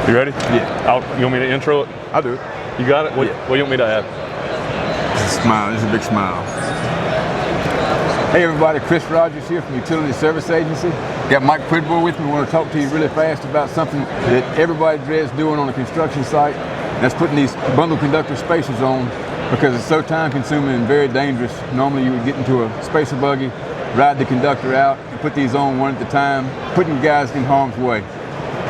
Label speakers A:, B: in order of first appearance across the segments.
A: You ready?
B: Yeah.
A: You want me to intro it?
B: I'll do it.
A: You got it? What
B: Yeah.
A: do you want me to add?
B: Just a smile. Just a big smile. Hey everybody, Chris Rogers here from Utility Service Agency. Got Mike Pridmore with me. I want to talk to you really fast about something that everybody dreads doing on a construction site. And that's putting these bundle conductor spacers on, because it's so time consuming and very dangerous. Normally you would get into a spacer buggy, ride the conductor out, and put these on one at a time, putting guys in harm's way.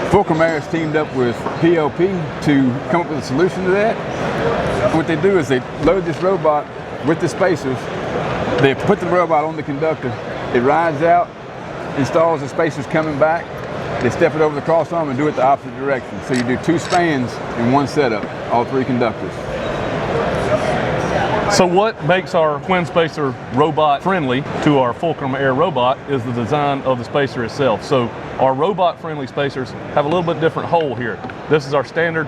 B: FulcrumAir has teamed up with PLP to come up with a solution to that. What they do is they load this robot with the spacers. They put the robot on the conductor. It rides out, installs the spacers coming back. They step it over the cross arm and do it the opposite direction. So you do 2 spans in one setup, all 3 conductors.
A: So what makes our twin spacer robot friendly to our FulcrumAir robot is the design of the spacer itself. So our robot friendly spacers have a little bit different hole here. This is our standard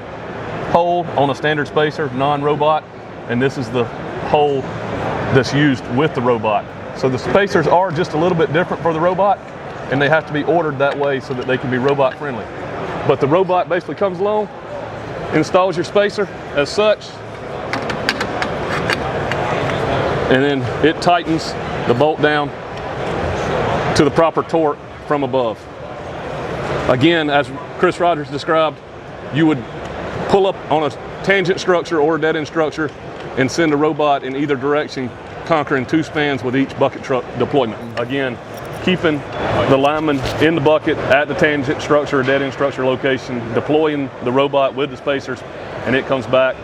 A: hole on a standard spacer, non-robot, and this is the hole that's used with the robot. So the spacers are just a little bit different for the robot, and they have to be ordered that way so that they can be robot friendly. But the robot basically comes along, installs your spacer as such, and then it tightens the bolt down to the proper torque from above. Again, as Chris Rogers described, you would pull up on a tangent structure or a dead end structure and send a robot in either direction, conquering 2 spans with each bucket truck deployment. Again, keeping the lineman in the bucket at the tangent structure or dead end structure location, deploying the robot with the spacers, and it comes back,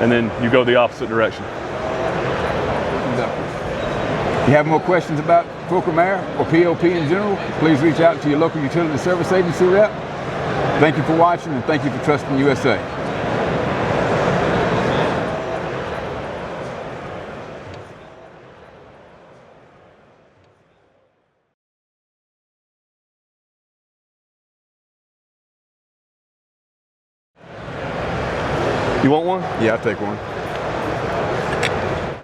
A: and then you go the opposite direction.
B: If you have more questions about FulcrumAir or PLP in general, please reach out to your local utility service agency rep. Thank you for watching, and thank you for trusting USA.
A: You want one?
B: Yeah, I'll take one.